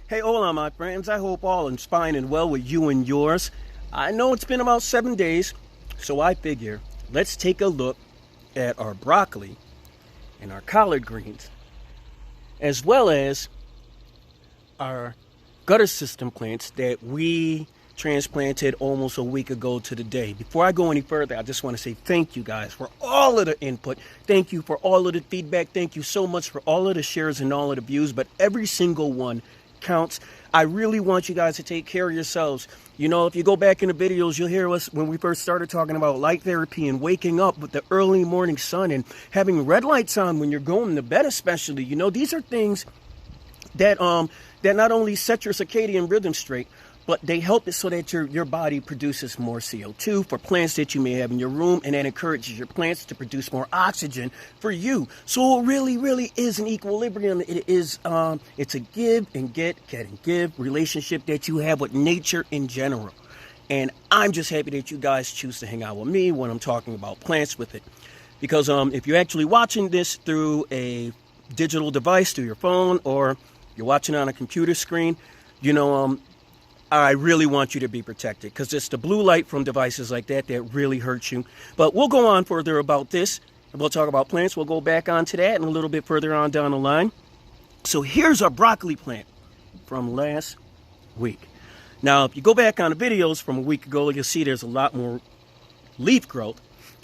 Hey, hola, my friends. I hope all is fine and well with you and yours. I know it's been about 7 days, so I figure let's take a look at our broccoli and our collard greens, as well as our gutter system plants that we transplanted almost a week ago to the day. Before I go any further, I just want to say thank you guys for all of the input. Thank you for all of the feedback. Thank you so much for all of the shares and all of the views, but every single one counts. I really want you guys to take care of yourselves. You know, if you go back in the videos, you'll hear us when we first started talking about light therapy and waking up with the early morning sun and having red lights on when you're going to bed, especially. You know, these are things that not only set your circadian rhythm straight, but they help it so that your body produces more CO2 for plants that you may have in your room, and that encourages your plants to produce more oxygen for you. So it really is an equilibrium. It is it's a give and get and give relationship that you have with nature in general. And I'm just happy that you guys choose to hang out with me when I'm talking about plants with it. Because if you're actually watching this through a digital device, through your phone, or you're watching on a computer screen, you know, I really want you to be protected, because it's the blue light from devices like that really hurts you. But we'll go on further about this, and we'll talk about plants. We'll go back onto that and a little bit further on down the line. So here's our broccoli plant from last week. Now, if you go back on the videos from a week ago, you'll see there's a lot more leaf growth.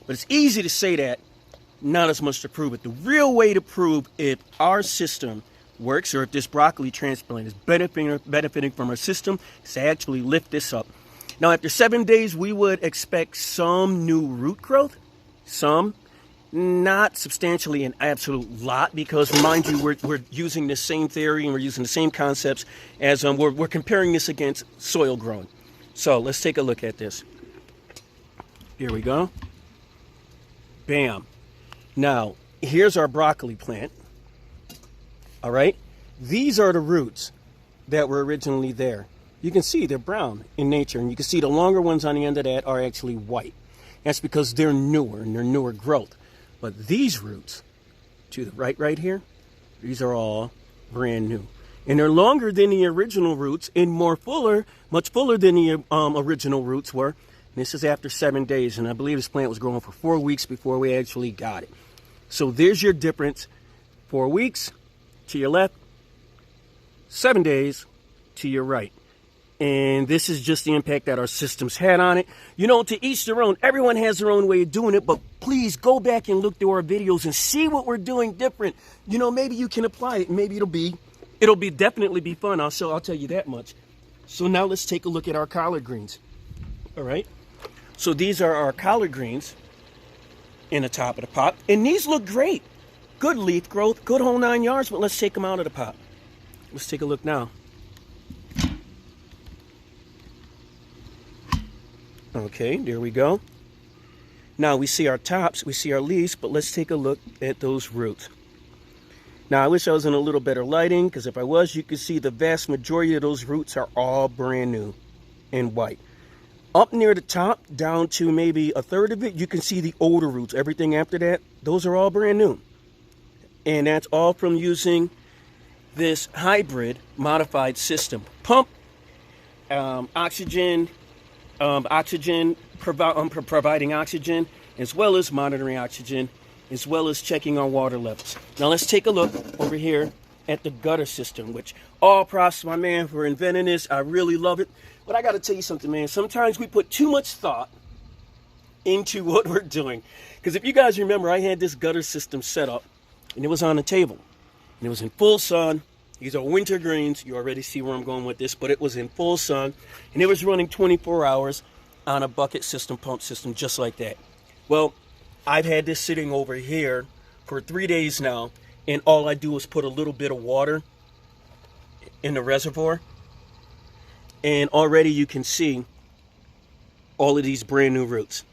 But it's easy to say that, not as much to prove it. The real way to prove if our system works, or if this broccoli transplant is benefiting from our system, is to actually lift this up. Now, after 7 days, we would expect some new root growth, some, not substantially an absolute lot, because mind you, we're using the same theory and we're using the same concepts as we're comparing this against soil growing. So let's take a look at this. Here we go. Bam. Now, here's our broccoli plant. All right, these are the roots that were originally there. You can see they're brown in nature, and you can see the longer ones on the end of that are actually white. That's because they're newer and they're newer growth. But these roots to the right here, these are all brand new. And they're longer than the original roots and much fuller than the original roots were. And this is after 7 days, and I believe this plant was growing for 4 weeks before we actually got it. So there's your difference. 4 weeks to your left, 7 days to your right. And this is just the impact that our systems had on it. You know, to each their own. Everyone has their own way of doing it, but please go back and look through our videos and see what we're doing different. You know, maybe you can apply it. Maybe it'll definitely be fun. I'll tell you that much. So now let's take a look at our collard greens. All right. So these are our collard greens in the top of the pot, and these look great. Good leaf growth, good whole 9 yards, but let's take them out of the pot. Let's take a look now. Okay, there we go. Now we see our tops, we see our leaves, but let's take a look at those roots. Now I wish I was in a little better lighting, because if I was, you could see the vast majority of those roots are all brand new and white. Up near the top, down to maybe a third of it, you can see the older roots. Everything after that, those are all brand new. And that's all from using this hybrid modified system. Pump, providing oxygen, as well as monitoring oxygen, as well as checking our water levels. Now let's take a look over here at the gutter system, which all props to my man for inventing this. I really love it. But I got to tell you something, man. Sometimes we put too much thought into what we're doing. Because if you guys remember, I had this gutter system set up, and it was on the table, and it was in full sun. These are winter greens. You already see where I'm going with this, but it was in full sun, and it was running 24 hours on a bucket system, pump system, just like that. Well, I've had this sitting over here for 3 days now, and all I do is put a little bit of water in the reservoir, and already you can see all of these brand new roots,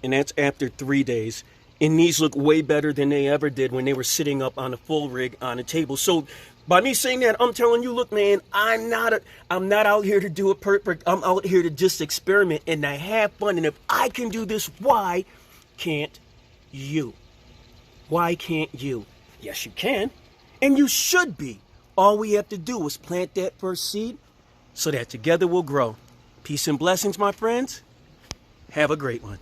and that's after 3 days. And these look way better than they ever did when they were sitting up on a full rig on a table. So by me saying that, I'm telling you, look, man, I'm not out here to do it perfect. I'm out here to just experiment and to have fun. And if I can do this, why can't you? Why can't you? Yes, you can. And you should be All we have to do is plant that first seed so that together we'll grow. Peace and blessings, my friends. Have a great one.